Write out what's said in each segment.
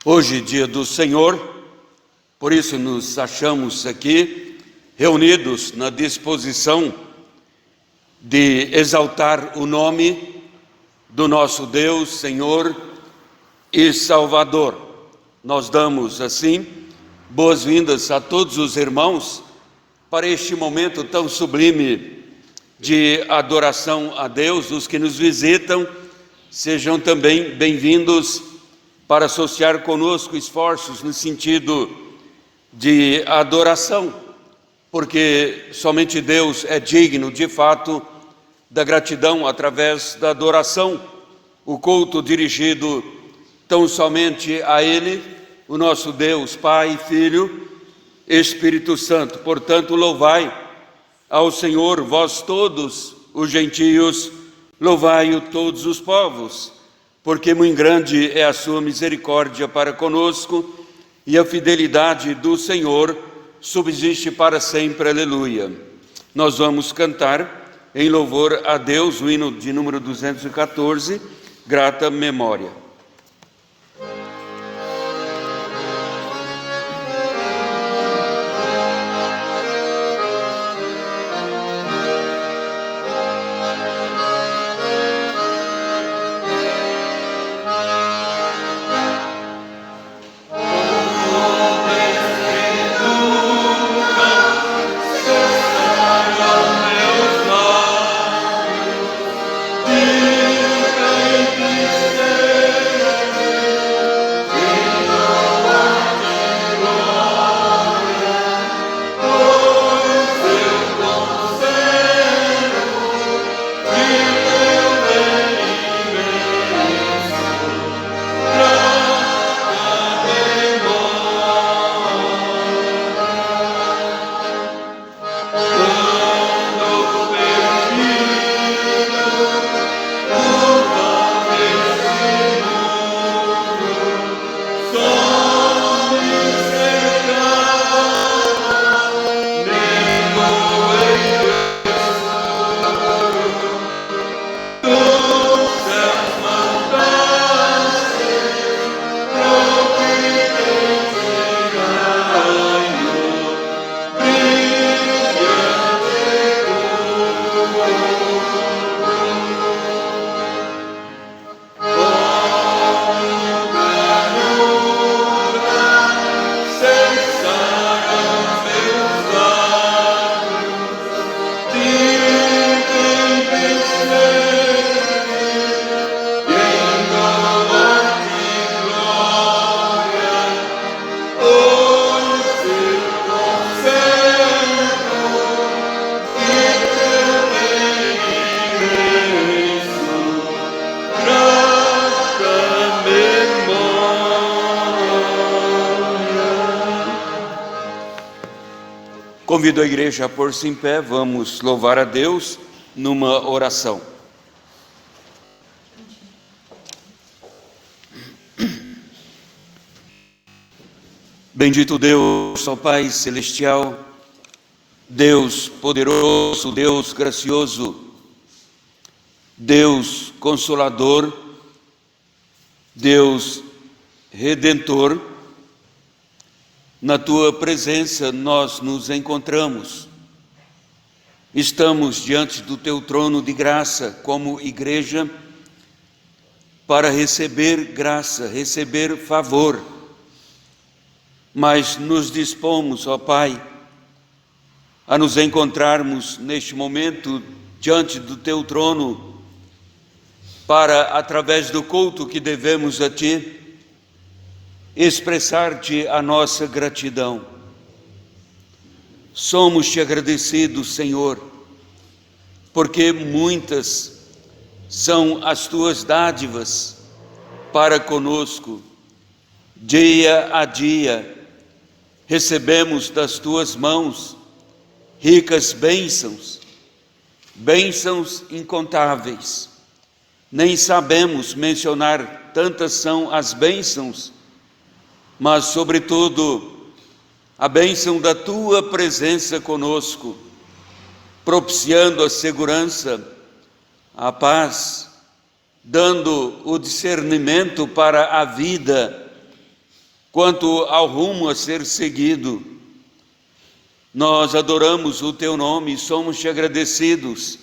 Hoje, dia do Senhor, por isso nos achamos aqui reunidos na disposição de exaltar o nome do nosso Deus, Senhor e Salvador. Nós damos, assim, boas-vindas a todos os irmãos para este momento tão sublime de adoração a Deus. Os que nos visitam, sejam também bem-vindos para associar conosco esforços no sentido de adoração, porque somente Deus é digno, de fato, da gratidão através da adoração. O culto dirigido tão somente a Ele, o nosso Deus, Pai, Filho, Espírito Santo. Portanto, louvai ao Senhor, vós todos os gentios, louvai-o todos os povos, porque muito grande é a sua misericórdia para conosco, e a fidelidade do Senhor subsiste para sempre. Aleluia. Nós vamos cantar em louvor a Deus o hino de número 214, Grata Memória. Convido a igreja a pôr-se em pé, vamos louvar a Deus numa oração. Bendito Deus, ó Pai Celestial, Deus poderoso, Deus gracioso, Deus consolador, Deus redentor, na Tua presença nós nos encontramos. Estamos diante do Teu trono de graça como igreja para receber graça, receber favor. Mas nos dispomos, ó Pai, a nos encontrarmos neste momento diante do Teu trono para, através do culto que devemos a Ti, expressar-te a nossa gratidão. Somos-te agradecidos, Senhor, porque muitas são as tuas dádivas para conosco. Dia a dia recebemos das tuas mãos ricas bênçãos, bênçãos incontáveis. Nem sabemos mencionar, tantas são as bênçãos, mas, sobretudo, a bênção da Tua presença conosco, propiciando a segurança, a paz, dando o discernimento para a vida quanto ao rumo a ser seguido. Nós adoramos o Teu nome e somos-te agradecidos,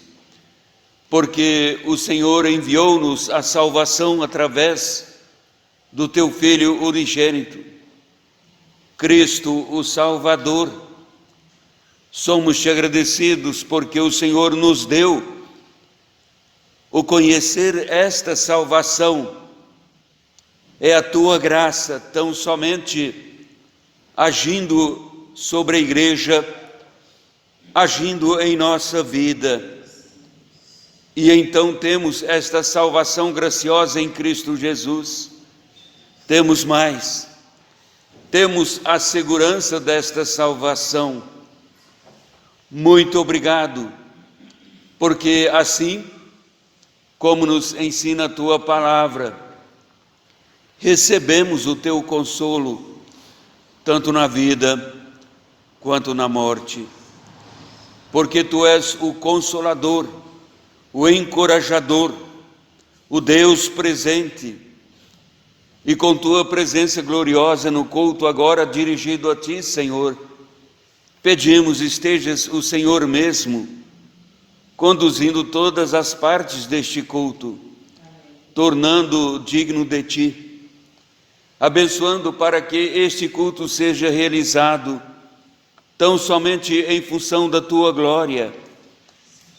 porque o Senhor enviou-nos a salvação através do Teu Filho unigênito, Cristo, o Salvador. Somos-te agradecidos porque o Senhor nos deu o conhecer esta salvação. É a Tua graça tão somente agindo sobre a igreja, agindo em nossa vida. E então temos esta salvação graciosa em Cristo Jesus. Temos mais, temos a segurança desta salvação. Muito obrigado, porque assim como nos ensina a Tua palavra, recebemos o Teu consolo, tanto na vida quanto na morte, porque Tu és o Consolador, o Encorajador, o Deus presente, e com Tua presença gloriosa no culto agora dirigido a Ti, Senhor, pedimos estejas o Senhor mesmo, conduzindo todas as partes deste culto, tornando digno de Ti, abençoando para que este culto seja realizado tão somente em função da Tua glória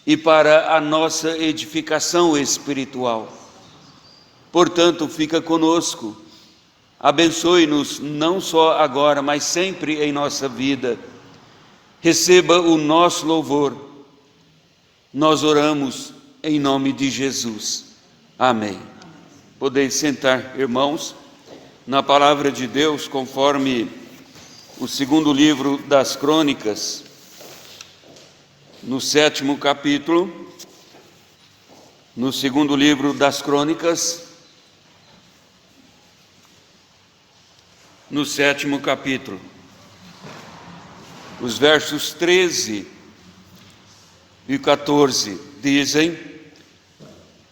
e para a nossa edificação espiritual. Portanto, fica conosco, abençoe-nos não só agora, mas sempre em nossa vida. Receba o nosso louvor. Nós oramos em nome de Jesus. Amém. Podeis sentar, irmãos, na palavra de Deus, conforme o segundo livro das Crônicas, no 7º capítulo, no segundo livro das Crônicas, no 7º capítulo, os versos 13 e 14 dizem: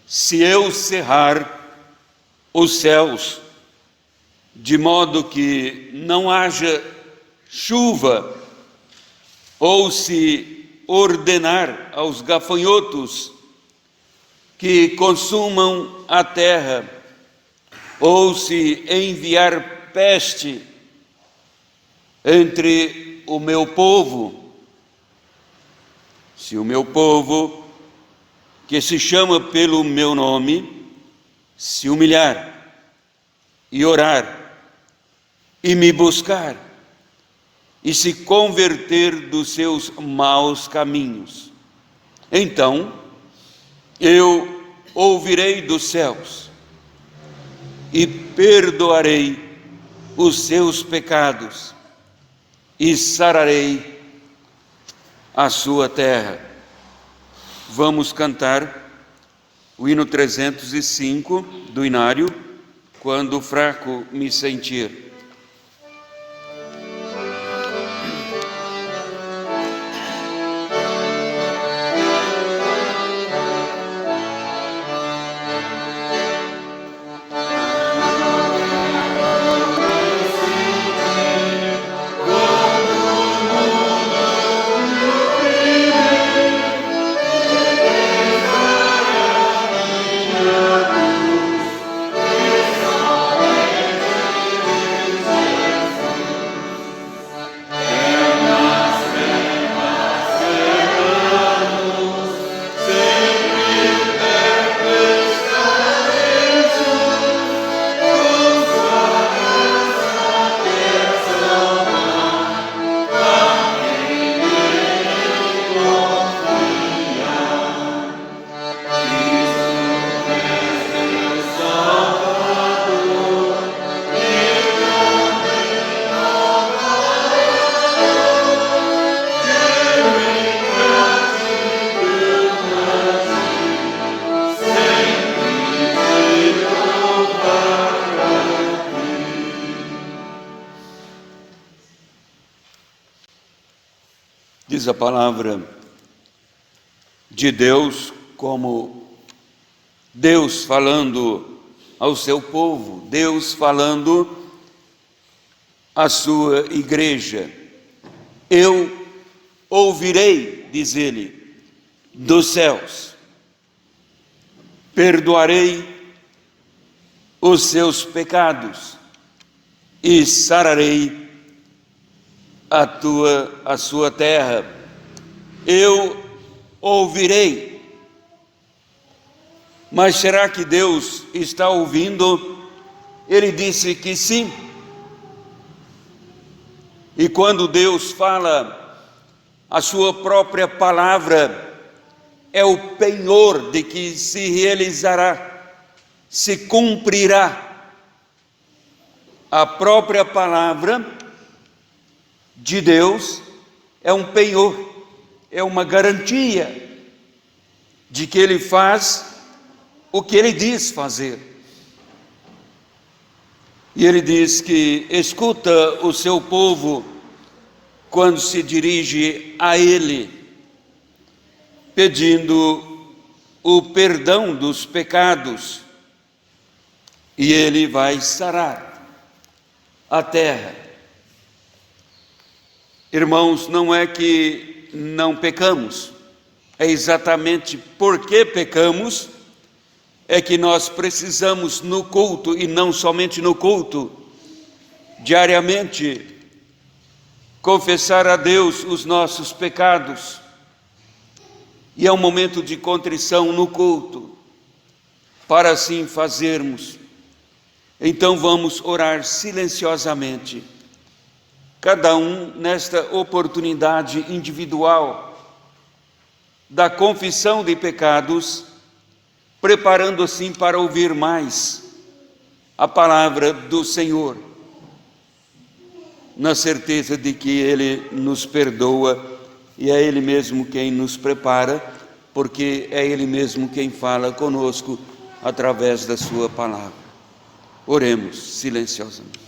se eu cerrar os céus, de modo que não haja chuva, ou se ordenar aos gafanhotos que consumam a terra, ou se enviar peste entre o meu povo, se o meu povo, que se chama pelo meu nome, se humilhar e orar e me buscar e se converter dos seus maus caminhos, então eu ouvirei dos céus e perdoarei os seus pecados e sararei a sua terra. Vamos cantar o hino 305 do Inário, Quando fraco me sentir. Diz a palavra de Deus, como Deus falando ao seu povo, Deus falando a sua igreja. Eu ouvirei, diz ele, dos céus, perdoarei os seus pecados e sararei a sua terra. Eu ouvirei. Mas será que Deus está ouvindo? Ele disse que sim. E quando Deus fala, a sua própria palavra é o penhor de que se realizará, se cumprirá. A própria palavra de Deus é um penhor, é uma garantia de que Ele faz o que Ele diz fazer. E Ele diz que escuta o seu povo quando se dirige a Ele, pedindo o perdão dos pecados, e Ele vai sarar a terra. Irmãos, não é que não pecamos, é exatamente porque pecamos é que nós precisamos no culto, e não somente no culto, diariamente, confessar a Deus os nossos pecados. E é um momento de contrição no culto, para assim fazermos. Então vamos orar silenciosamente, cada um nesta oportunidade individual da confissão de pecados, preparando assim para ouvir mais a palavra do Senhor, na certeza de que Ele nos perdoa e é Ele mesmo quem nos prepara, porque é Ele mesmo quem fala conosco através da sua palavra. Oremos silenciosamente.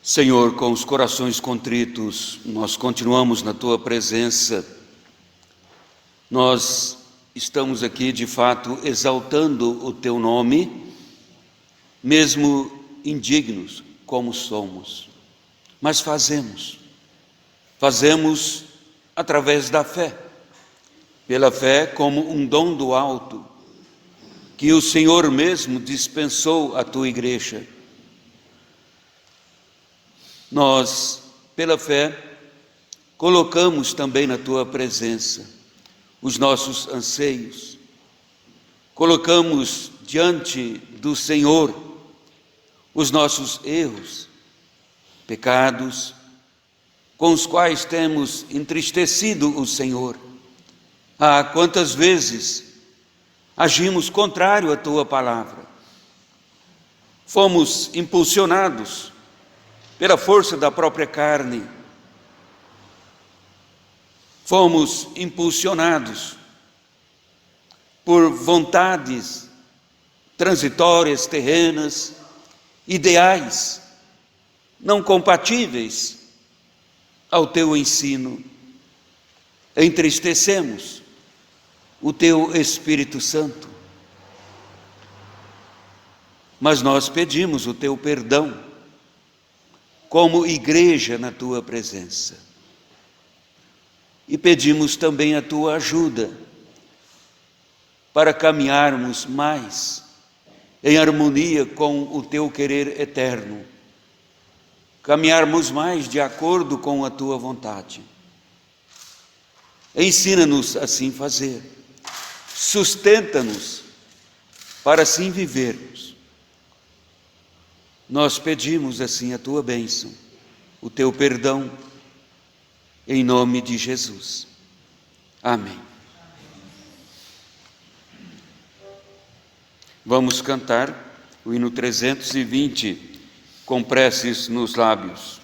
Senhor, com os corações contritos, nós continuamos na Tua presença. Nós estamos aqui, de fato, exaltando o Teu nome, mesmo indignos como somos. Mas fazemos através da fé, pela fé como um dom do alto, que o Senhor mesmo dispensou à Tua igreja. Nós, pela fé, colocamos também na Tua presença os nossos anseios, colocamos diante do Senhor os nossos erros, pecados, com os quais temos entristecido o Senhor. Ah, quantas vezes agimos contrário à Tua palavra, fomos impulsionados pela força da própria carne, fomos impulsionados por vontades transitórias, terrenas, ideais, não compatíveis ao Teu ensino. Entristecemos o Teu Espírito Santo, mas nós pedimos o Teu perdão, como igreja na Tua presença. E pedimos também a Tua ajuda para caminharmos mais em harmonia com o Teu querer eterno, caminharmos mais de acordo com a Tua vontade. Ensina-nos assim fazer, sustenta-nos para assim vivermos. Nós pedimos assim a tua bênção, o teu perdão, em nome de Jesus. Amém. Vamos cantar o hino 320, com preces nos lábios.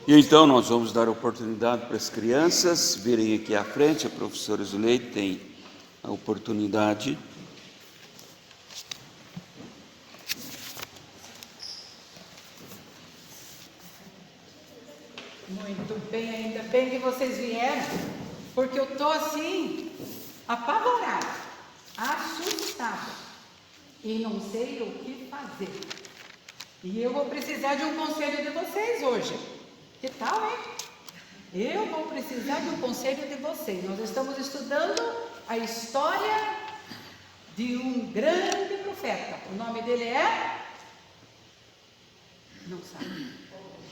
E então nós vamos dar oportunidade para as crianças virem aqui à frente. A professora Zuleide tem a oportunidade. Muito bem, ainda bem que vocês vieram, porque eu estou assim, apavorada, assustada, e não sei o que fazer. E eu vou precisar de um conselho de vocês hoje. Que tal, hein? Eu vou precisar de um conselho de vocês. Nós estamos estudando a história de um grande profeta. O nome dele é? Não sabe.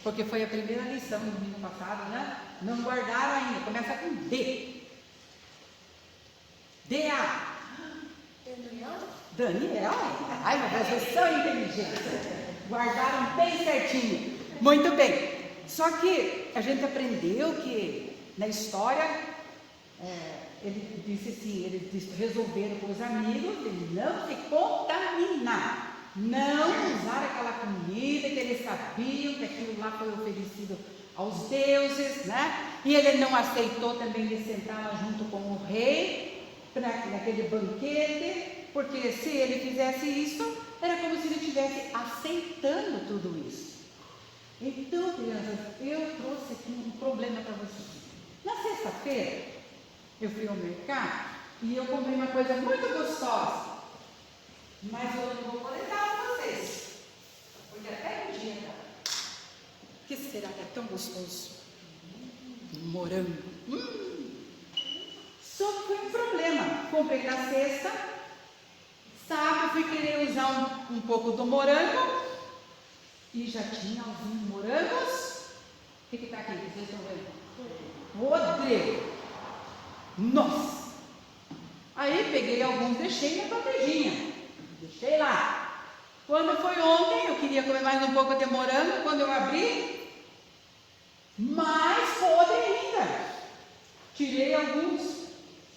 Porque foi a primeira lição no domingo passado, né? Não guardaram ainda. Começa com D. D-A. Daniel? Ai, mas vocês são inteligentes. Guardaram bem certinho. Muito bem. Só que a gente aprendeu que na história, ele disse assim, resolveram com os amigos de não se contaminar, não usar aquela comida que eles sabiam que aquilo lá foi oferecido aos deuses, né? E ele não aceitou também de sentar lá junto com o rei, naquele banquete, porque se ele fizesse isso, era como se ele estivesse aceitando tudo isso. Então, crianças, eu trouxe aqui um problema para vocês. Na sexta-feira, eu fui ao mercado e eu comprei uma coisa muito gostosa, mas eu não vou poder dar para vocês, porque até um dia, o que será que é tão gostoso? Morango. Só que foi um problema. Comprei na sexta, sábado fui querer usar um pouco do morango, e já tinha alguns morangos. O que está aqui? Vocês estão vendo? Podre! Nossa! Aí peguei alguns, deixei na bandejinha. Deixei lá. Quando foi ontem, eu queria comer mais um pouco de morango. Quando eu abri, mais podre ainda. Tirei alguns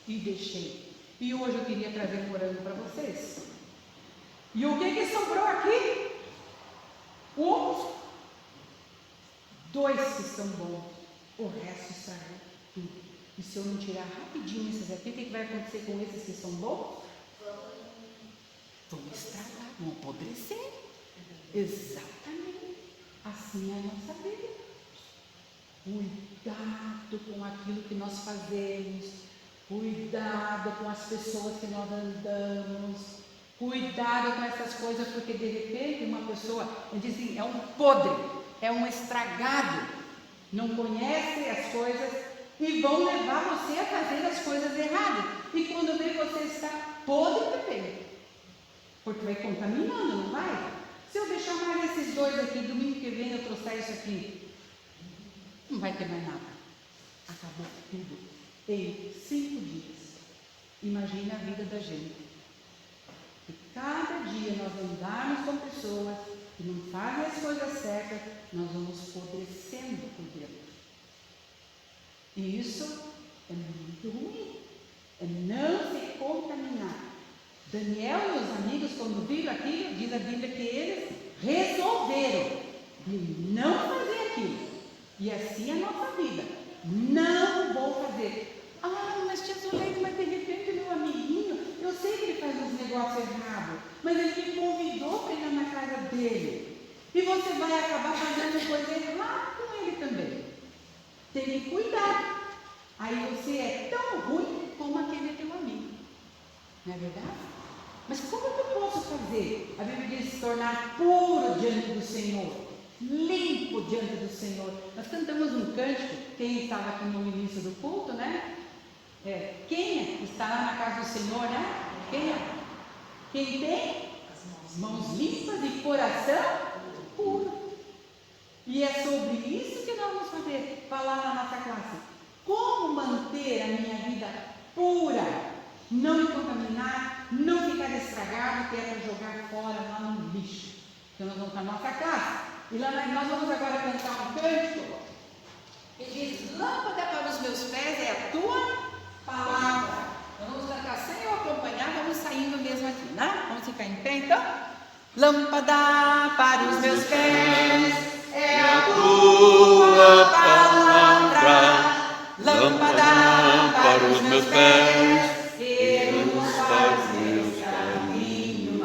e deixei. E hoje eu queria trazer morango para vocês. E o que sobrou aqui? Dois que são bons, o resto estragou tudo. E se eu não tirar rapidinho esses aqui, o que vai acontecer com esses que são bons? Vão estragar, vão apodrecer. Exatamente. Assim é a nossa vida. Cuidado com aquilo que nós fazemos. Cuidado com as pessoas que nós andamos. Cuidado com essas coisas, porque de repente uma pessoa, dizem, é um podre, é um estragado. não conhecem as coisas e vão levar você a fazer as coisas erradas. E quando vê, você está podre também, porque vai contaminando, não vai? Se eu deixar mais esses dois aqui, domingo que vem eu trouxer isso aqui, não vai ter mais nada. Acabou tudo em 5 dias. Imagina a vida da gente. E cada dia nós andarmos com pessoas que não fazem as coisas certas, nós vamos apodrecendo por dentro. E isso é muito ruim. É não se contaminar. Daniel e os amigos, quando viram aquilo, diz a Bíblia que eles resolveram de não fazer aquilo. E assim é a nossa vida. Não vou fazer. Ah, mas tia Zuleide, mas de repente meu amiguinho, eu sei que ele faz uns negócios errados, mas ele me convidou para ir na casa dele. E você vai acabar fazendo coisa errada com ele também. Tem que cuidar. Aí você é tão ruim como aquele teu amigo. Não é verdade? Mas como que eu posso fazer? A Bíblia diz se tornar puro diante do Senhor, limpo diante do Senhor. Nós cantamos um cântico, quem estava aqui no início do culto, né? Quem está lá na casa do Senhor, né? Quem tem as mãos limpas e coração puro. E é sobre isso que nós vamos falar na nossa classe. Como manter a minha vida pura, não me contaminar, não ficar estragado, que é para jogar fora lá no lixo. Então nós vamos para a nossa classe. E lá nós vamos agora cantar um cântico que diz: lâmpada para os meus pés é a tua palavra. Nós vamos cantar sem eu acompanhar, vamos saindo mesmo aqui, né? Vamos ficar em pé então? Lâmpada para os meus pés é a tua palavra. Lâmpada para os meus pés e luz para os meus caminhos.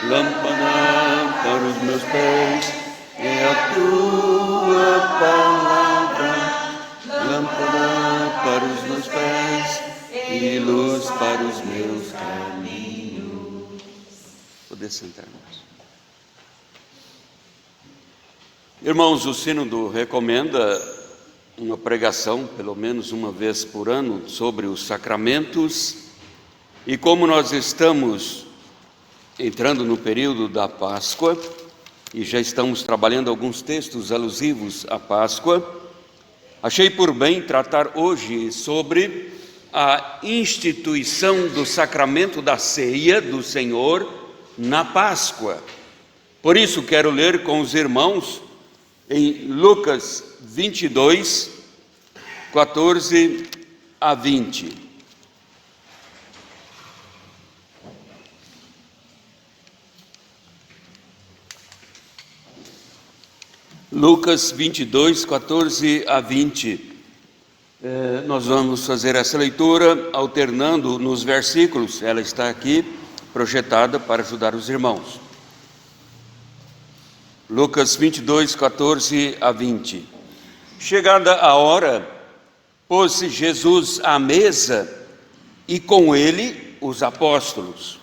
Lâmpada para os meus pés é a tua palavra. Lâmpada para os meus pés e luz para os meus caminhos. Poder sentar-nos. Irmãos, o Sínodo recomenda uma pregação, pelo menos uma vez por ano, sobre os sacramentos. E como nós estamos entrando no período da Páscoa, e já estamos trabalhando alguns textos alusivos à Páscoa, achei por bem tratar hoje sobre a instituição do sacramento da ceia do Senhor na Páscoa. Por isso quero ler com os irmãos em Lucas 22, 14 a 20. Lucas 22, 14 a 20. Nós vamos fazer essa leitura alternando nos versículos. Ela está aqui projetada para ajudar os irmãos. Lucas 22, 14 a 20. Chegada a hora, pôs-se Jesus à mesa e com ele os apóstolos.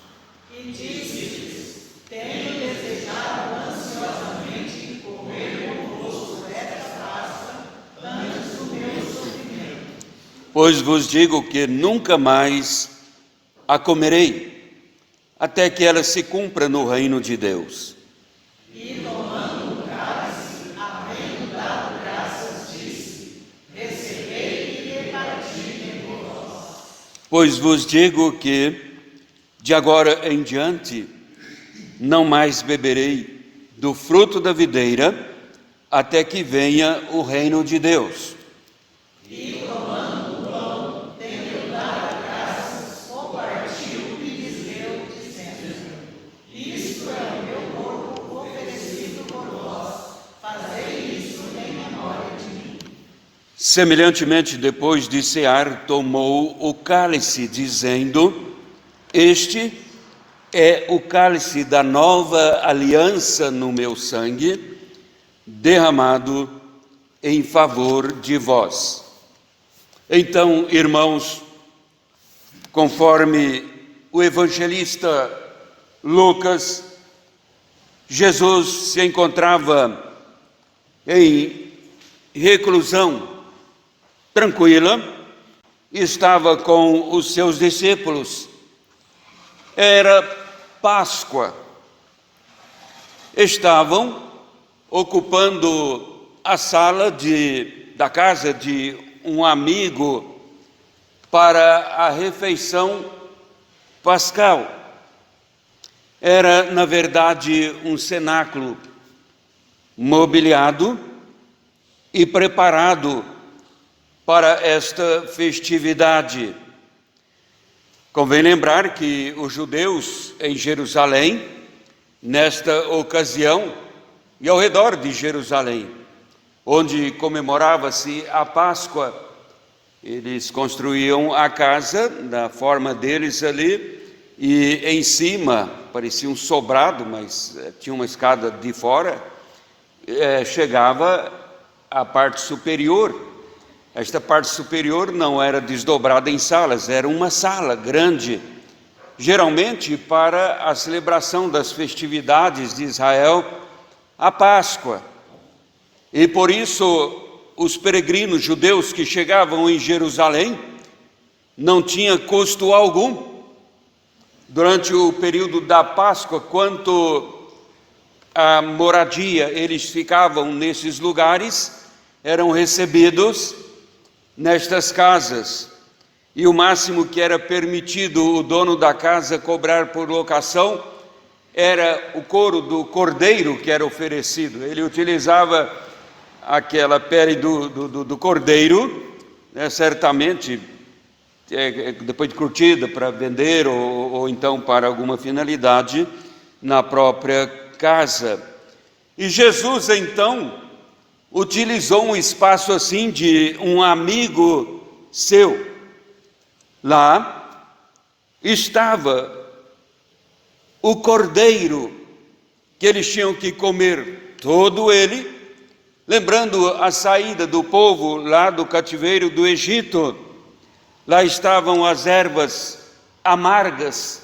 E disse-lhes: tenho desejado ansiosamente comer convosco esta taça antes do meu sofrimento. Pois vos digo que nunca mais a comerei, até que ela se cumpra no reino de Deus. E tomando o cálice, havendo dado graças, disse: recebei e reparti entre vós. Pois vos digo que, de agora em diante, não mais beberei do fruto da videira, até que venha o reino de Deus. E tomando o pão, tendo dado graças, o partiu e lhes deu, dizendo: isto é o meu corpo oferecido por vós, fazei isso em memória de mim. Semelhantemente, depois de cear, tomou o cálice, dizendo: este é o cálice da nova aliança no meu sangue, derramado em favor de vós. Então, irmãos, conforme o evangelista Lucas, Jesus se encontrava em reclusão tranquila, estava com os seus discípulos. Era Páscoa. Estavam ocupando a sala da casa de um amigo para a refeição pascal. Era, na verdade, um cenáculo mobiliado e preparado para esta festividade. Convém lembrar que os judeus em Jerusalém, nesta ocasião, e ao redor de Jerusalém, onde comemorava-se a Páscoa, eles construíam a casa da forma deles ali, e em cima, parecia um sobrado, mas tinha uma escada de fora, chegava à parte superior. Esta parte superior não era desdobrada em salas, era uma sala grande, geralmente para a celebração das festividades de Israel, a Páscoa. E por isso, os peregrinos judeus que chegavam em Jerusalém não tinha custo algum. Durante o período da Páscoa, quanto à moradia, eles ficavam nesses lugares, eram recebidos nestas casas, e o máximo que era permitido o dono da casa cobrar por locação era o couro do cordeiro que era oferecido. Ele utilizava aquela pele do cordeiro, né, certamente depois de curtida para vender ou então para alguma finalidade na própria casa. E Jesus então utilizou um espaço assim de um amigo seu. Lá estava o cordeiro que eles tinham que comer, todo ele, lembrando a saída do povo lá do cativeiro do Egito. Lá estavam as ervas amargas,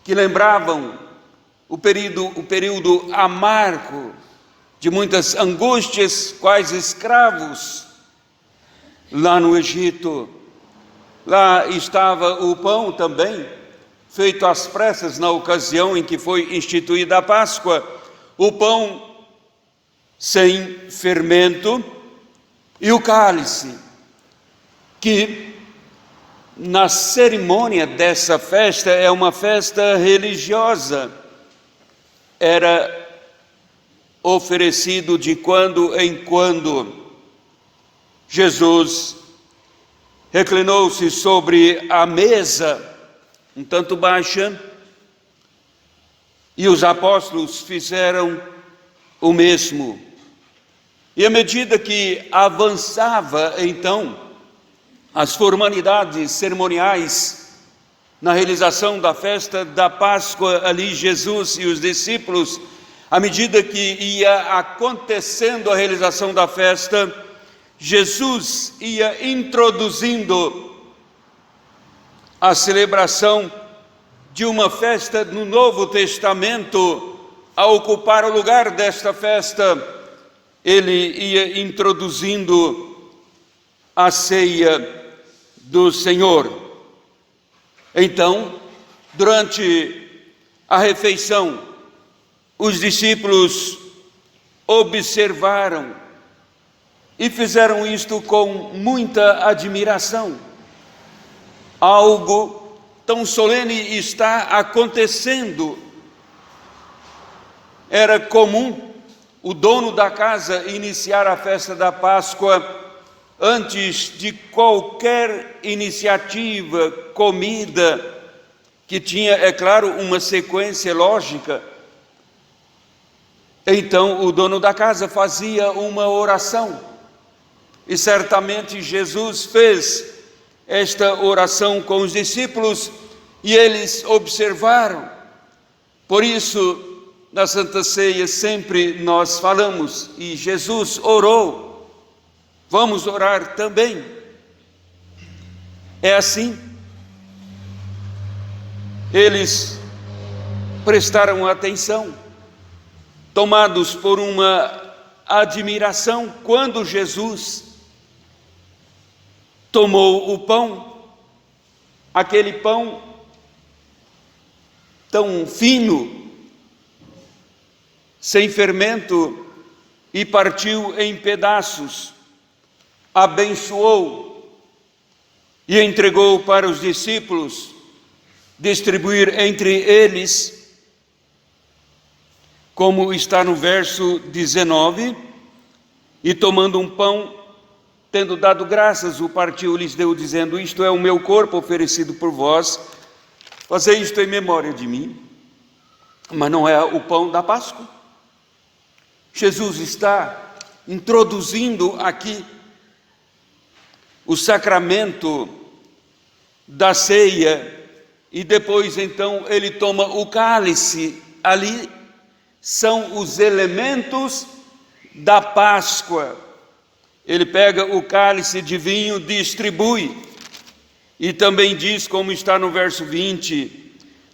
que lembravam o período amargo de muitas angústias, quais escravos lá no Egito. Lá estava o pão também, feito às pressas na ocasião em que foi instituída a Páscoa, o pão sem fermento e o cálice, que na cerimônia dessa festa, é uma festa religiosa, era oferecido de quando em quando. Jesus reclinou-se sobre a mesa, um tanto baixa, e os apóstolos fizeram o mesmo. E à medida que avançava, então, as formalidades cerimoniais na realização da festa da Páscoa, ali Jesus e os discípulos, à medida que ia acontecendo a realização da festa, Jesus ia introduzindo a celebração de uma festa no Novo Testamento. A ocupar o lugar desta festa, ele ia introduzindo a ceia do Senhor. Então, durante a refeição, os discípulos observaram e fizeram isto com muita admiração. Algo tão solene está acontecendo. Era comum o dono da casa iniciar a festa da Páscoa antes de qualquer iniciativa, comida, que tinha, é claro, uma sequência lógica. Então o dono da casa fazia uma oração, e certamente Jesus fez esta oração com os discípulos, e eles observaram. Por isso, na Santa Ceia sempre nós falamos, e Jesus orou, vamos orar também. É assim. Eles prestaram atenção, tomados por uma admiração quando Jesus tomou o pão, aquele pão tão fino, sem fermento, e partiu em pedaços, abençoou e entregou para os discípulos distribuir entre eles, como está no verso 19, e tomando um pão, tendo dado graças, o partiu e lhes deu, dizendo: isto é o meu corpo oferecido por vós, fazei isto em memória de mim. Mas não é o pão da Páscoa. Jesus está introduzindo aqui o sacramento da ceia, e depois então ele toma o cálice. Ali são os elementos da Páscoa. Ele pega o cálice de vinho, distribui, e também diz, como está no verso 20,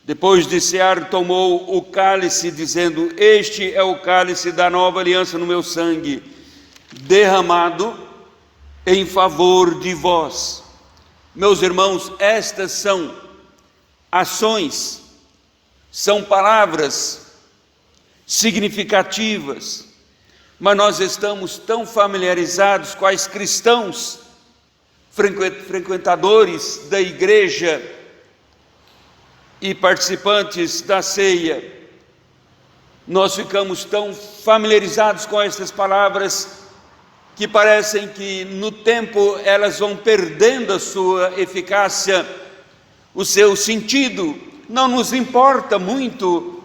depois de cear, tomou o cálice, dizendo: este é o cálice da nova aliança no meu sangue, derramado em favor de vós. Meus irmãos, estas são ações, são palavras significativas, mas nós estamos tão familiarizados, quais cristãos, frequentadores da igreja e participantes da ceia, nós ficamos tão familiarizados com estas palavras que parecem que no tempo elas vão perdendo a sua eficácia, o seu sentido. Não nos importa muito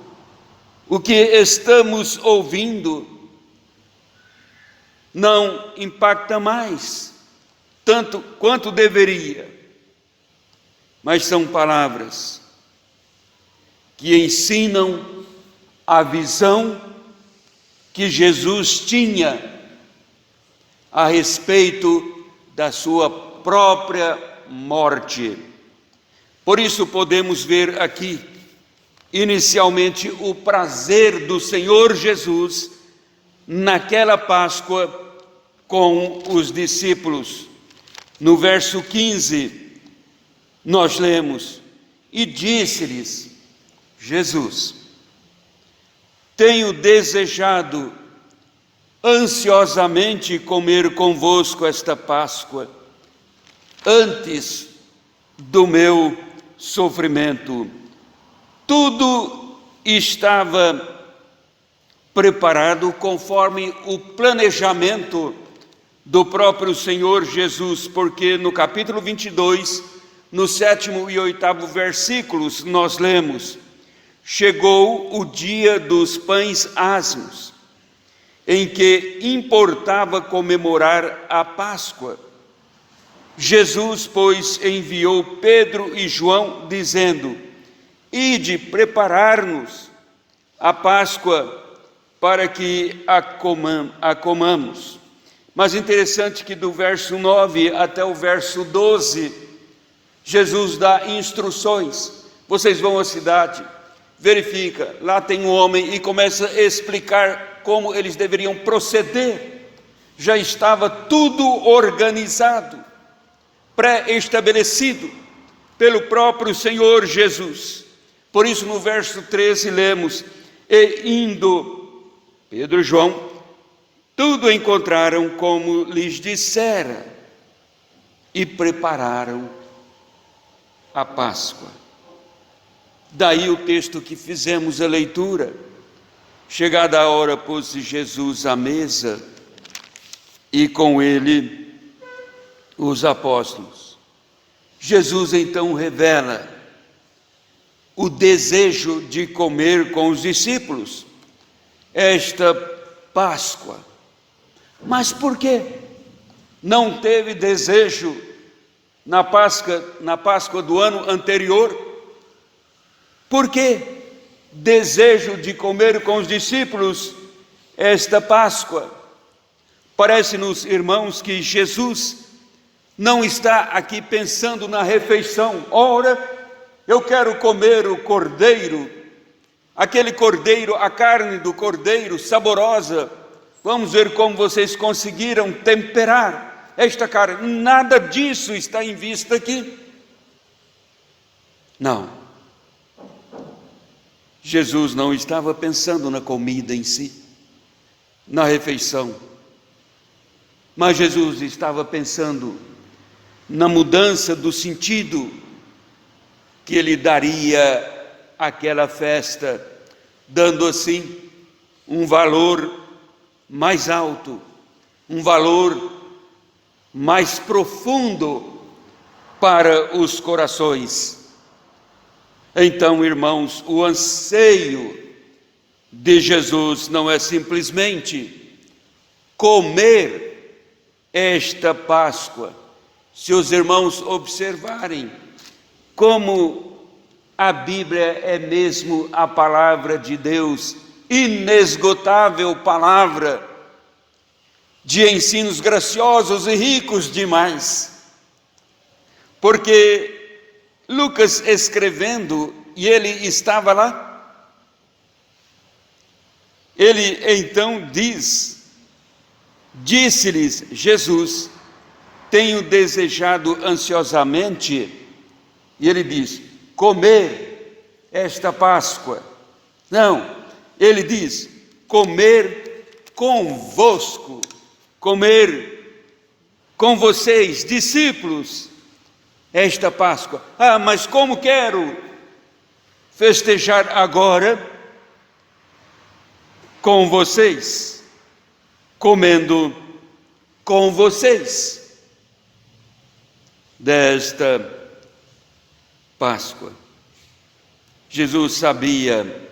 o que estamos ouvindo, não impacta mais tanto quanto deveria, mas são palavras que ensinam a visão que Jesus tinha a respeito da sua própria morte. Por isso podemos ver aqui, inicialmente, o prazer do Senhor Jesus naquela Páscoa com os discípulos. No verso 15, nós lemos: e disse-lhes Jesus: tenho desejado ansiosamente comer convosco esta Páscoa, antes do meu sofrimento. Tudo estava preparado conforme o planejamento do próprio Senhor Jesus, porque no capítulo 22, no 7º e 8º versículos, nós lemos: chegou o dia dos pães asmos, em que importava comemorar a Páscoa. Jesus, pois, enviou Pedro e João, dizendo: ide preparar-nos a Páscoa para que a comamos. Mas interessante que do verso 9 até o verso 12, Jesus dá instruções. Vocês vão à cidade, verifica, lá tem um homem, e começa a explicar como eles deveriam proceder. Já estava tudo organizado, pré-estabelecido pelo próprio Senhor Jesus. Por isso no verso 13 lemos: e indo Pedro e João, tudo encontraram como lhes dissera, e prepararam a Páscoa. Daí o texto que fizemos a leitura: chegada a hora, pôs-se Jesus à mesa, e com ele os apóstolos. Jesus então revela o desejo de comer com os discípulos esta Páscoa. Mas por quê? Não teve desejo na Páscoa do ano anterior? Por que desejo de comer com os discípulos esta Páscoa? Parece-nos, irmãos, que Jesus não está aqui pensando na refeição. Ora, eu quero comer o cordeiro, aquele cordeiro, a carne do cordeiro saborosa, Vamos ver como vocês conseguiram temperar esta carne. Nada disso está em vista aqui. Não. Jesus não estava pensando na comida em si, na refeição, mas Jesus estava pensando na mudança do sentido que ele daria àquela festa, dando assim um valor mais alto, um valor mais profundo para os corações. Então, irmãos, o anseio de Jesus não é simplesmente comer esta Páscoa. Se os irmãos observarem como a Bíblia é mesmo a palavra de Deus, inesgotável palavra, de ensinos graciosos e ricos demais, porque Lucas escrevendo, e ele estava lá, ele então disse-lhes Jesus: tenho desejado ansiosamente, e ele diz, comer esta Páscoa. Não, ele diz, comer convosco, comer com vocês, discípulos, esta Páscoa. Ah, mas como quero festejar agora com vocês, comendo com vocês desta Páscoa. Jesus sabia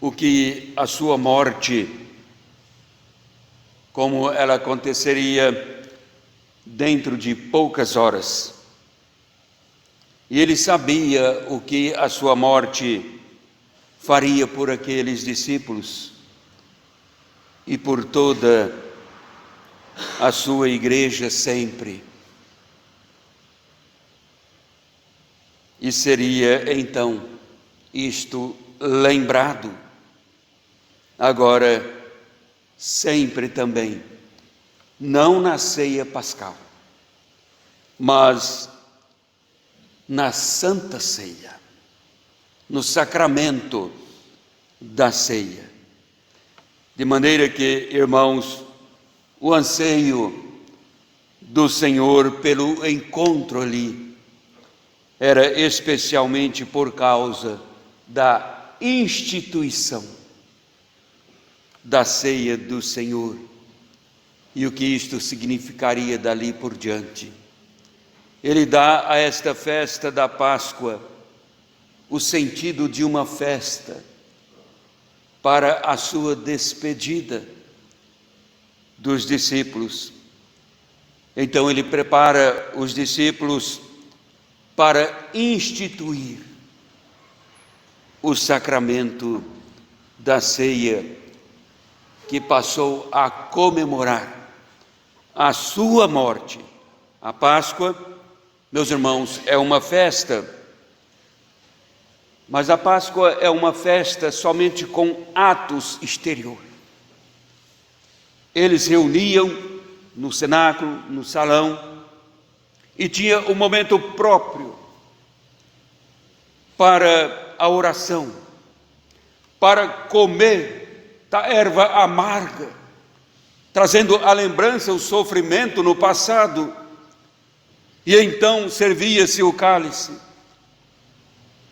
o que a sua morte, como ela aconteceria dentro de poucas horas. E ele sabia o que a sua morte faria por aqueles discípulos e por toda a sua igreja sempre. E seria então isto lembrado agora sempre também, não na ceia pascal, mas na Santa Ceia, no sacramento da ceia. De maneira que, irmãos, o anseio do Senhor pelo encontro ali era especialmente por causa da instituição da ceia do Senhor e o que isto significaria dali por diante. Ele dá a esta festa da Páscoa o sentido de uma festa para a sua despedida dos discípulos. Então ele prepara os discípulos para instituir o sacramento da ceia, que passou a comemorar a sua morte. A Páscoa, meus irmãos, é uma festa, mas a Páscoa é uma festa somente com atos exteriores. Eles reuniam no cenáculo, no salão, e tinha um momento próprio para a oração, para comer da erva amarga, trazendo à lembrança o sofrimento no passado, e então servia-se o cálice,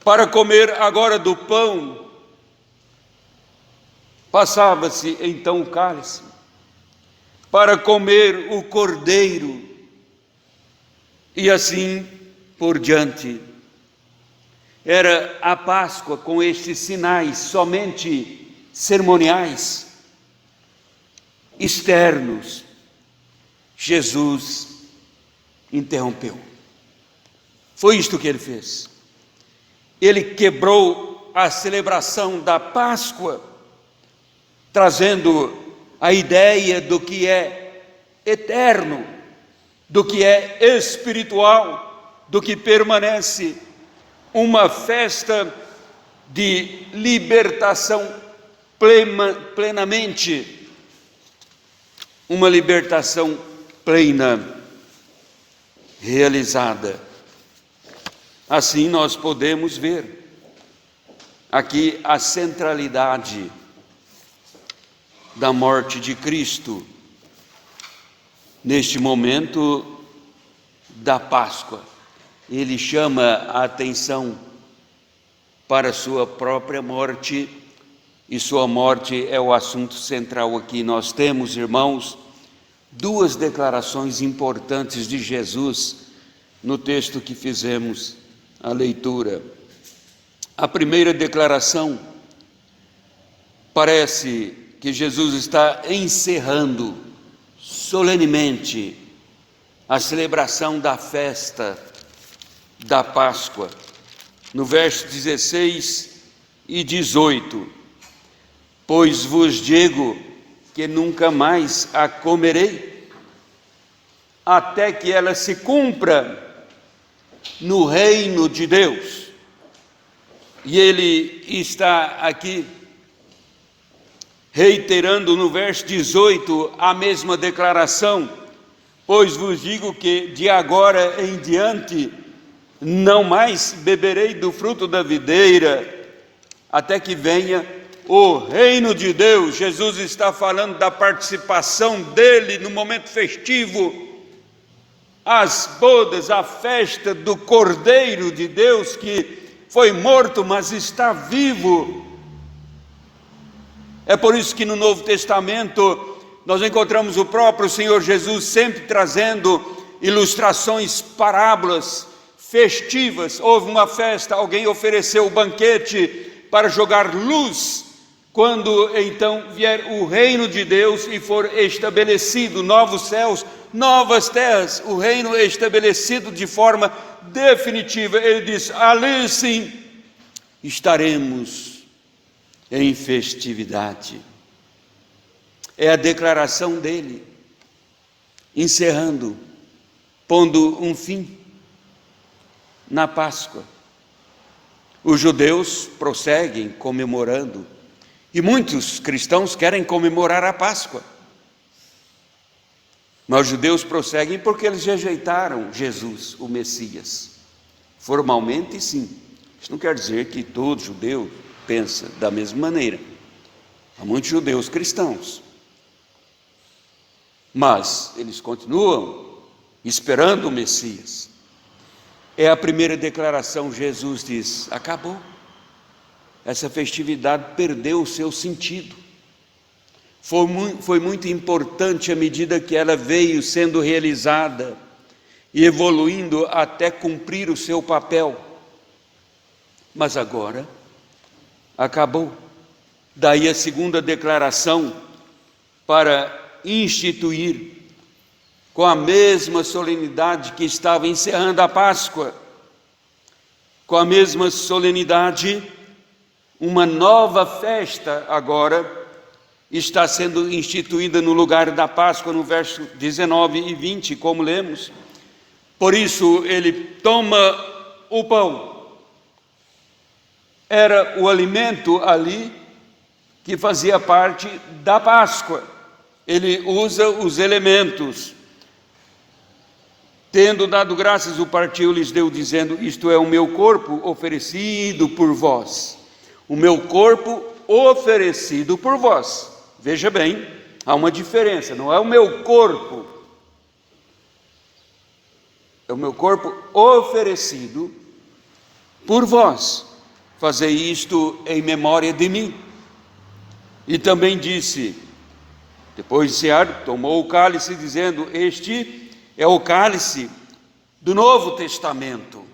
para comer agora do pão, passava-se então o cálice, para comer o cordeiro, e assim por diante. Era a Páscoa com estes sinais somente cerimoniais, externos. Jesus interrompeu. Foi isto que ele fez. Ele quebrou a celebração da Páscoa, trazendo a ideia do que é eterno, do que é espiritual, do que permanece, uma festa de libertação plenamente, uma libertação plena, realizada. Assim nós podemos ver aqui a centralidade da morte de Cristo neste momento da Páscoa. Ele chama a atenção para sua própria morte, e sua morte é o assunto central aqui. Nós temos, irmãos, duas declarações importantes de Jesus no texto que fizemos a leitura. A primeira declaração, parece que Jesus está encerrando solenemente a celebração da festa da Páscoa. No verso 16 e 18: pois vos digo que nunca mais a comerei, até que ela se cumpra no reino de Deus. E ele está aqui reiterando no verso 18 a mesma declaração: pois vos digo que de agora em diante não mais beberei do fruto da videira, até que venha o reino de Deus. Jesus está falando da participação dele no momento festivo, as bodas, a festa do Cordeiro de Deus, que foi morto, mas está vivo. É por isso que no Novo Testamento nós encontramos o próprio Senhor Jesus sempre trazendo ilustrações, parábolas festivas. Houve uma festa, alguém ofereceu o banquete para jogar luz, quando então vier o reino de Deus e for estabelecido novos céus, novas terras, o reino estabelecido de forma definitiva. Ele diz: ali sim estaremos em festividade. É a declaração dele, encerrando, pondo um fim na Páscoa. Os judeus prosseguem comemorando, e muitos cristãos querem comemorar a Páscoa, mas os judeus prosseguem porque eles rejeitaram Jesus, o Messias. Formalmente, sim. Isso não quer dizer que todo judeu pensa da mesma maneira. Há muitos judeus cristãos, mas eles continuam esperando o Messias. É a primeira declaração. Jesus diz: acabou. Essa festividade perdeu o seu sentido. Foi muito importante à medida que ela veio sendo realizada e evoluindo até cumprir o seu papel. Mas agora acabou. Daí a segunda declaração para instituir, com a mesma solenidade que estava encerrando a Páscoa, com a mesma solenidade, uma nova festa agora está sendo instituída no lugar da Páscoa, no verso 19 e 20, como lemos. Por isso ele toma o pão, era o alimento ali que fazia parte da Páscoa. Ele usa os elementos. Tendo dado graças, o partiu, lhes deu, dizendo: isto é o meu corpo oferecido por vós. O meu corpo oferecido por vós. Veja bem, há uma diferença. Não é o meu corpo, é o meu corpo oferecido por vós. Fazei isto em memória de mim. E também disse, depois de cear, tomou o cálice, dizendo: este é o cálice do Novo Testamento.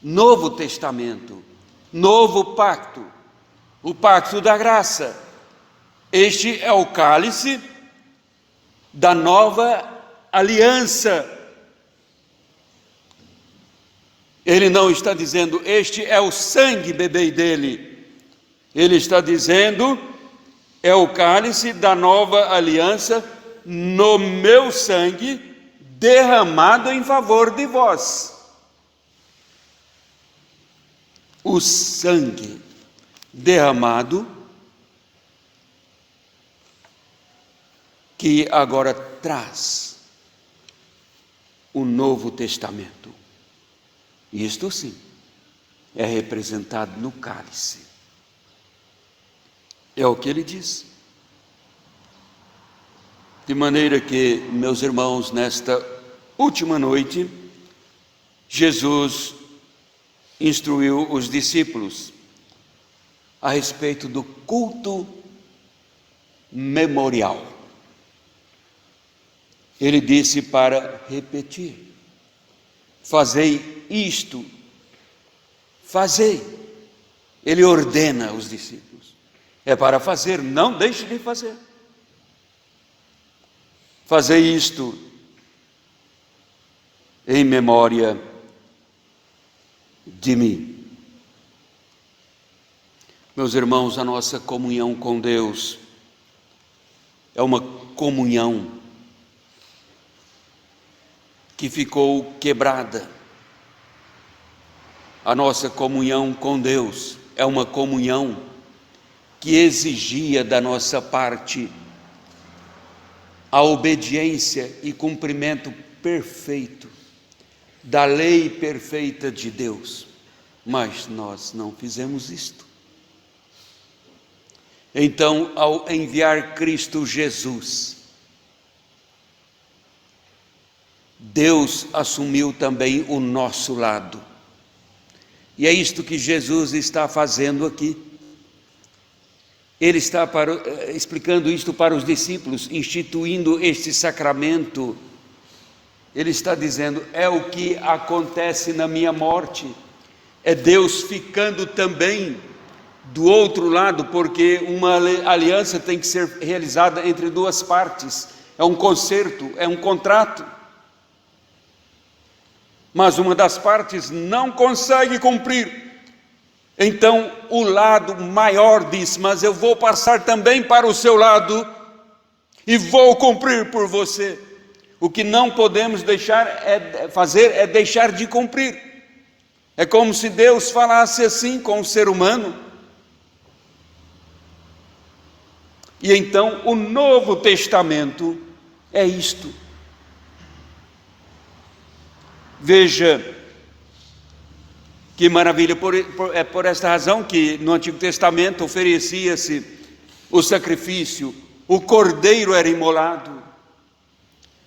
Novo Testamento, novo pacto, o pacto da graça. Este é o cálice da nova aliança. Ele não está dizendo: este é o sangue, bebei dele. Ele está dizendo: é o cálice da nova aliança, no meu sangue, derramado em favor de vós. O sangue derramado que agora traz o Novo Testamento. Isto sim é representado no cálice. É o que ele diz. De maneira que, meus irmãos, nesta última noite, Jesus instruiu os discípulos a respeito do culto memorial. Ele disse para repetir: fazei isto, fazei. Ele ordena aos discípulos. É para fazer, não deixe de fazer. Fazei isto em memória de mim. Meus irmãos, a nossa comunhão com Deus é uma comunhão que ficou quebrada. A nossa comunhão com Deus é uma comunhão que exigia da nossa parte a obediência e cumprimento perfeito da lei perfeita de Deus, mas nós não fizemos isto. Então, ao enviar Cristo Jesus, Deus assumiu também o nosso lado. E é isto que Jesus está fazendo aqui. Ele está explicando isto para os discípulos, instituindo este sacramento. Ele está dizendo: é o que acontece na minha morte. É Deus ficando também do outro lado, porque uma aliança tem que ser realizada entre duas partes. É um concerto, é um contrato. Mas uma das partes não consegue cumprir. Então o lado maior diz: mas eu vou passar também para o seu lado e vou cumprir por você. O que não podemos fazer é deixar de cumprir. É como se Deus falasse assim com o ser humano. E então o Novo Testamento é isto. Veja que maravilha, é por esta razão que no Antigo Testamento oferecia-se o sacrifício, o cordeiro era imolado,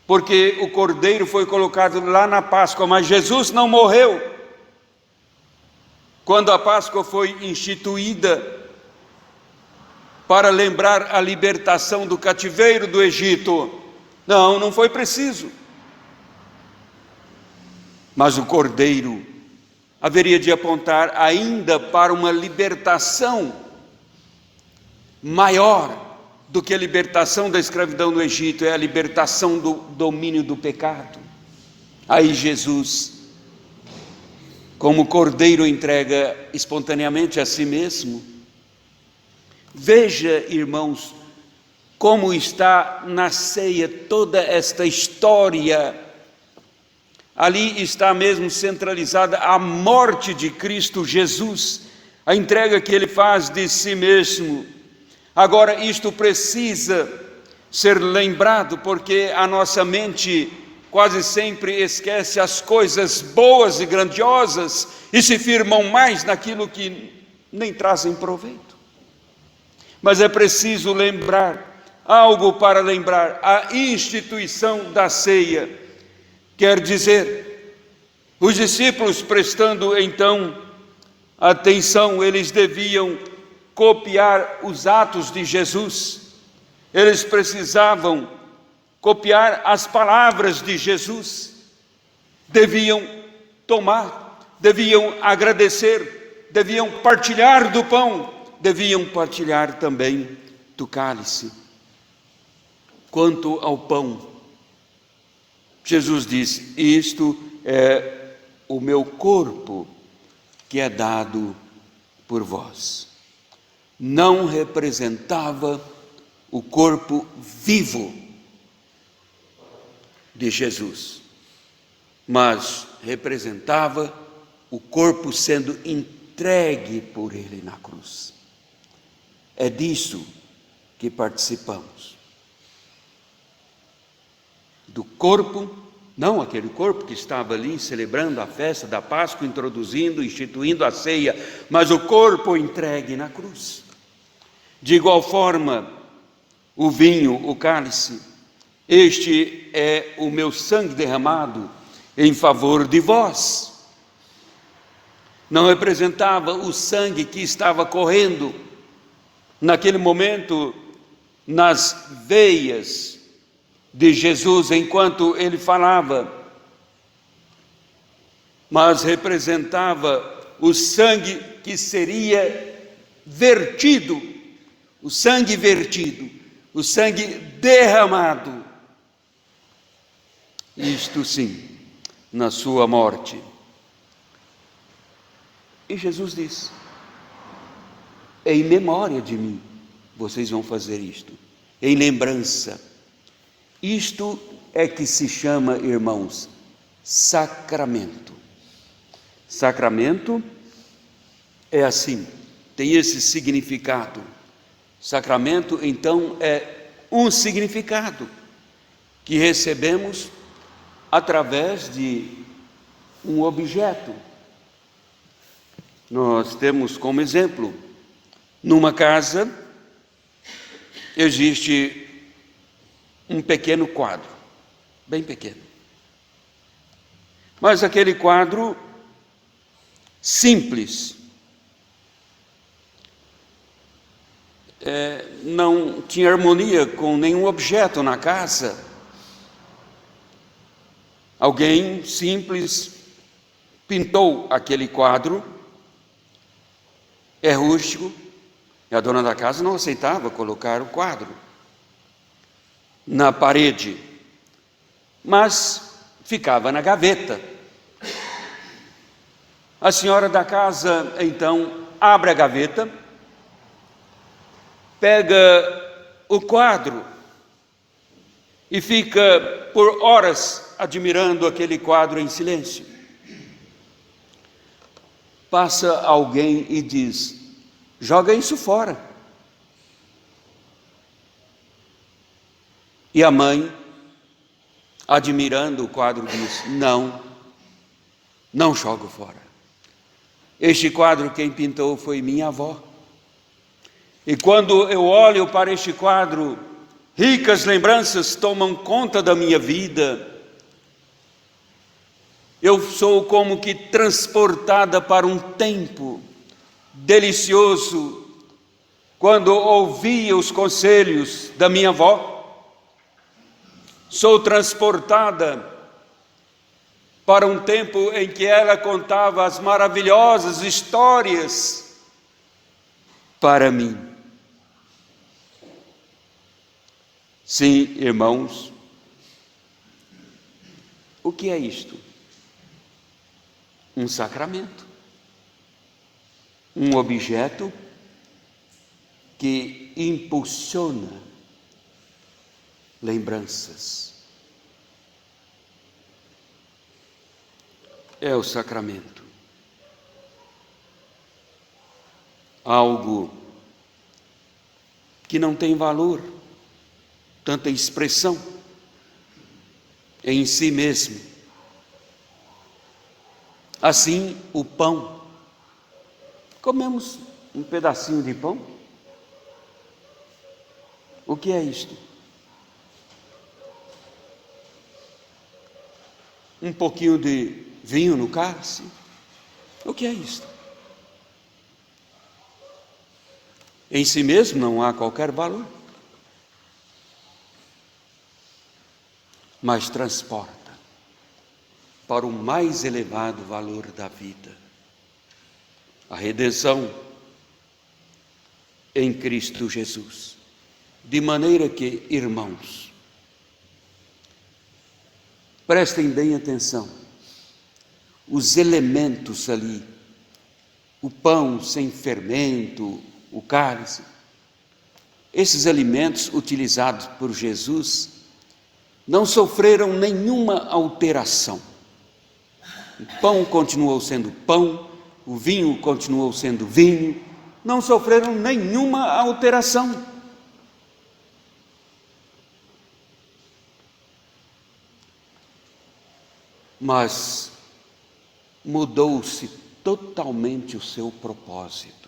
porque o cordeiro foi colocado lá na Páscoa, mas Jesus não morreu. Quando a Páscoa foi instituída para lembrar a libertação do cativeiro do Egito, não foi preciso. Mas o cordeiro haveria de apontar ainda para uma libertação maior do que a libertação da escravidão no Egito, é a libertação do domínio do pecado. Aí Jesus, como cordeiro, entrega espontaneamente a si mesmo. Veja, irmãos, como está na ceia toda esta história. Ali está mesmo centralizada a morte de Cristo Jesus, a entrega que ele faz de si mesmo. Agora, isto precisa ser lembrado, porque a nossa mente quase sempre esquece as coisas boas e grandiosas e se firmam mais naquilo que nem trazem proveito. Mas é preciso lembrar, algo para lembrar: a instituição da ceia. Quer dizer, os discípulos, prestando então atenção, eles deviam copiar os atos de Jesus, eles precisavam copiar as palavras de Jesus, deviam tomar, deviam agradecer, deviam partilhar do pão, deviam partilhar também do cálice. Quanto ao pão, Jesus disse: isto é o meu corpo que é dado por vós. Não representava o corpo vivo de Jesus, mas representava o corpo sendo entregue por ele na cruz. É disso que participamos. do corpo, não aquele corpo que estava ali celebrando a festa da Páscoa, instituindo a ceia, mas o corpo entregue na cruz. De igual forma, o vinho, o cálice, este é o meu sangue derramado em favor de vós. Não representava o sangue que estava correndo naquele momento nas veias de Jesus enquanto ele falava, mas representava o sangue que seria vertido, o sangue vertido, o sangue derramado, isto sim, na sua morte. E Jesus diz: em memória de mim, vocês vão fazer isto, em lembrança. Isto é que se chama, irmãos, sacramento. Sacramento é assim, tem esse significado. Sacramento, então, é um significado que recebemos através de um objeto. Nós temos como exemplo, numa casa existe um pequeno quadro, bem pequeno. Mas aquele quadro simples, não tinha harmonia com nenhum objeto na casa. Alguém simples pintou aquele quadro, é rústico, e a dona da casa não aceitava colocar o quadro na parede, mas ficava na gaveta. A senhora da casa, então, abre a gaveta, pega o quadro e fica por horas admirando aquele quadro em silêncio. Passa alguém e diz: joga isso fora. E a mãe, admirando o quadro, diz: não jogo fora. Este quadro quem pintou foi minha avó. E quando eu olho para este quadro, ricas lembranças tomam conta da minha vida. Eu sou como que transportada para um tempo delicioso, quando ouvia os conselhos da minha avó. Sou transportada para um tempo em que ela contava as maravilhosas histórias para mim. Sim, irmãos, o que é isto? Um sacramento, um objeto que impulsiona lembranças. É o sacramento. Algo que não tem valor, tanta expressão em si mesmo. Assim, o pão. Comemos um pedacinho de pão. O que é isto? Um pouquinho de vinho no cálice. O que é isto? Em si mesmo não há qualquer valor, mas transporta para o mais elevado valor da vida, a redenção em Cristo Jesus. De maneira que, irmãos, prestem bem atenção, os elementos ali, o pão sem fermento, o cálice, esses alimentos utilizados por Jesus não sofreram nenhuma alteração. O pão continuou sendo pão, o vinho continuou sendo vinho, não sofreram nenhuma alteração. mas mudou-se totalmente o seu propósito.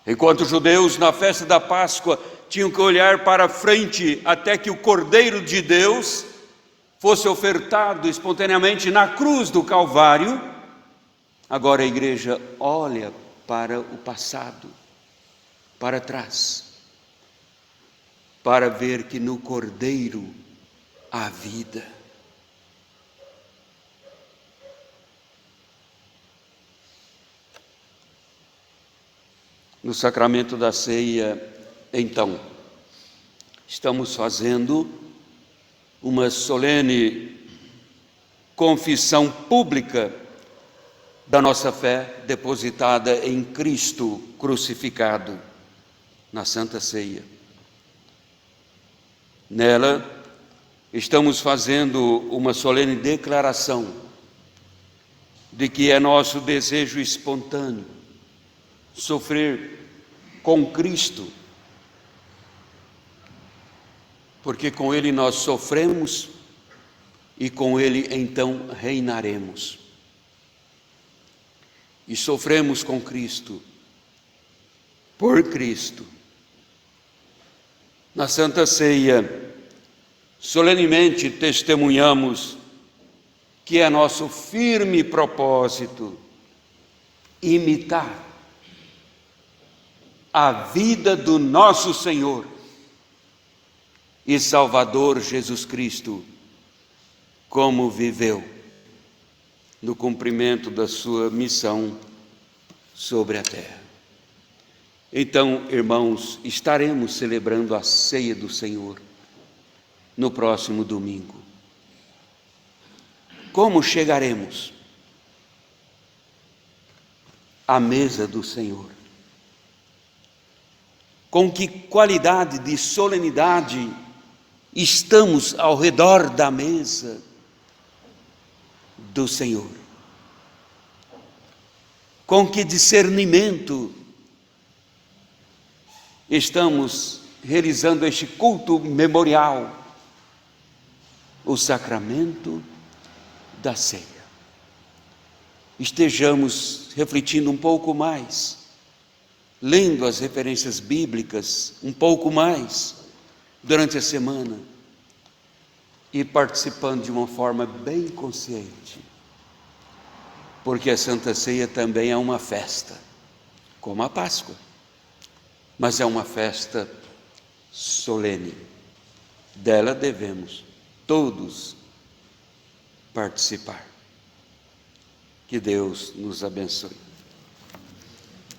Enquanto os judeus na festa da Páscoa tinham que olhar para frente até que o Cordeiro de Deus fosse ofertado espontaneamente na cruz do Calvário, agora a igreja olha para o passado, para trás, para ver que no Cordeiro há vida. No sacramento da ceia, então, estamos fazendo uma solene confissão pública da nossa fé depositada em Cristo crucificado na Santa Ceia. Nela, estamos fazendo uma solene declaração de que é nosso desejo espontâneo sofrer com Cristo, porque com Ele nós sofremos e com Ele então reinaremos. E sofremos com Cristo, por Cristo. Na Santa Ceia, solenemente testemunhamos que é nosso firme propósito imitar a vida do nosso Senhor e Salvador Jesus Cristo, como viveu no cumprimento da sua missão sobre a terra. Então, irmãos, estaremos celebrando a ceia do Senhor no próximo domingo. Como chegaremos à mesa do Senhor? Com que qualidade de solenidade estamos ao redor da mesa do Senhor? Com que discernimento estamos realizando este culto memorial, o sacramento da ceia? Estejamos refletindo um pouco mais, lendo as referências bíblicas um pouco mais durante a semana e participando de uma forma bem consciente, porque a Santa Ceia também é uma festa, como a Páscoa, mas é uma festa solene. Dela devemos todos participar. Que Deus nos abençoe.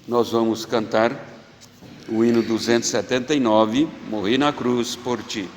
Nós vamos cantar o hino 279, Morri na cruz por ti.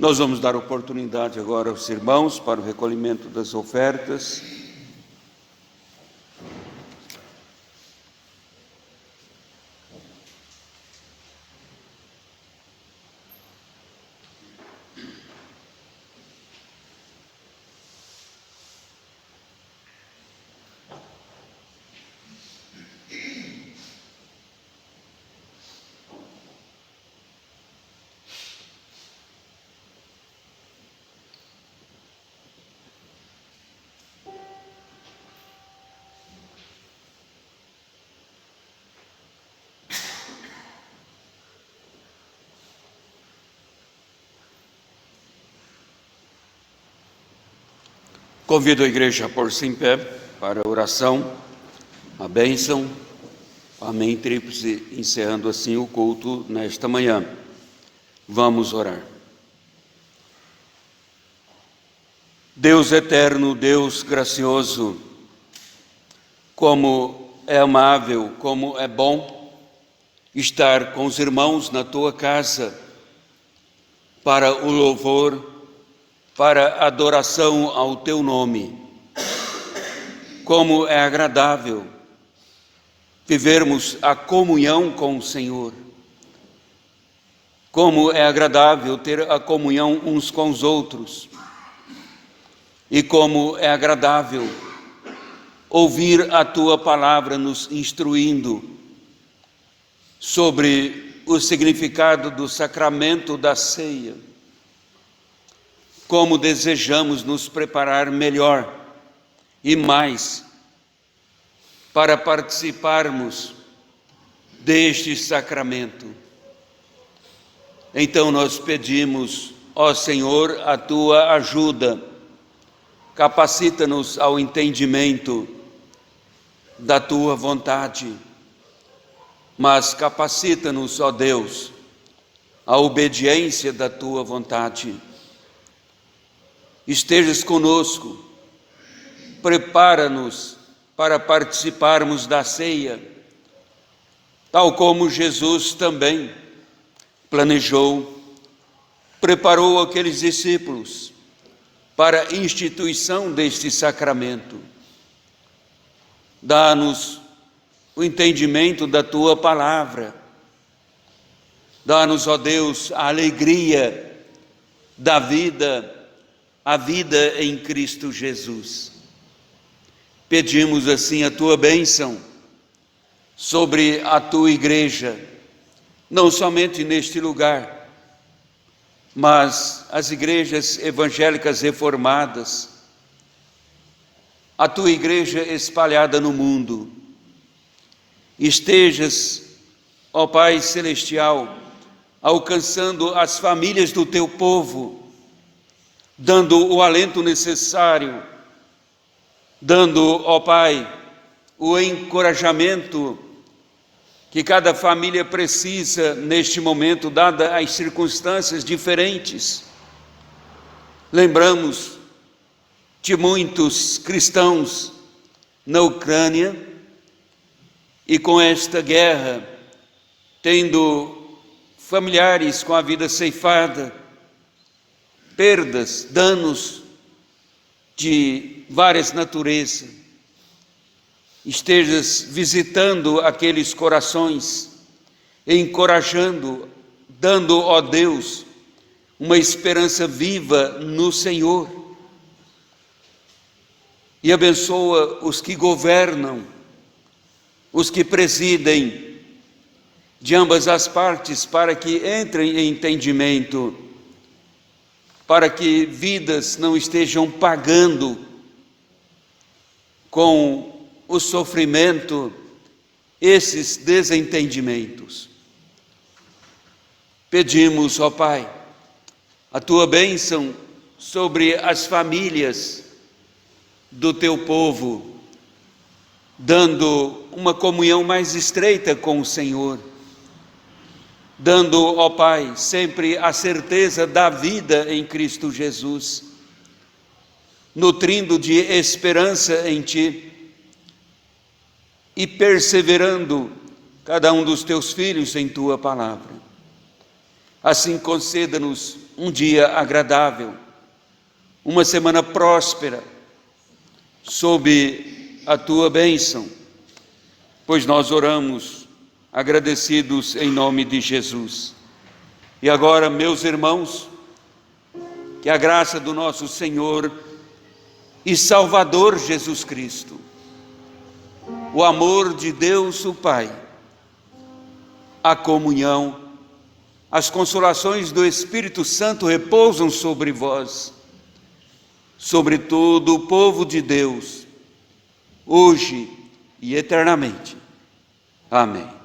Nós vamos dar oportunidade agora aos irmãos para o recolhimento das ofertas. Convido a igreja a pôr-se em pé para a oração, a bênção, amém tríplice, encerrando assim o culto nesta manhã. Vamos orar. Deus eterno, Deus gracioso, como é amável, como é bom estar com os irmãos na tua casa para o louvor, para a adoração ao teu nome. Como é agradável vivermos a comunhão com o Senhor. Como é agradável ter a comunhão uns com os outros. E como é agradável ouvir a tua palavra nos instruindo sobre o significado do sacramento da ceia. Como desejamos nos preparar melhor e mais para participarmos deste sacramento. Então nós pedimos, ó Senhor, a tua ajuda. Capacita-nos ao entendimento da tua vontade, mas capacita-nos, ó Deus, à obediência da tua vontade. Estejas conosco, prepara-nos para participarmos da ceia, tal como Jesus também planejou, preparou aqueles discípulos para a instituição deste sacramento. Dá-nos o entendimento da tua palavra, dá-nos, ó Deus, a alegria da vida, a vida em Cristo Jesus. Pedimos assim a tua bênção sobre a tua igreja, não somente neste lugar, mas as igrejas evangélicas reformadas, a tua igreja espalhada no mundo. Estejas, ó Pai Celestial, alcançando as famílias do teu povo, dando o alento necessário, dando, ó Pai, o encorajamento que cada família precisa neste momento, dadas as circunstâncias diferentes. Lembramos de muitos cristãos na Ucrânia e com esta guerra, tendo familiares com a vida ceifada, perdas, danos de várias naturezas. Estejas visitando aqueles corações, encorajando, dando, ó Deus, uma esperança viva no Senhor. E abençoa os que governam, os que presidem de ambas as partes, para que entrem em entendimento, para que vidas não estejam pagando com o sofrimento esses desentendimentos. Pedimos, ó Pai, a tua bênção sobre as famílias do teu povo, dando uma comunhão mais estreita com o Senhor, dando, ó Pai, sempre a certeza da vida em Cristo Jesus, nutrindo de esperança em Ti e perseverando cada um dos Teus filhos em Tua palavra. Assim conceda-nos um dia agradável, uma semana próspera, sob a tua bênção, pois nós oramos agradecidos em nome de Jesus. E agora, meus irmãos, que a graça do nosso Senhor e Salvador Jesus Cristo, o amor de Deus o Pai, a comunhão, as consolações do Espírito Santo repousam sobre vós, sobre todo o povo de Deus, hoje e eternamente. Amém.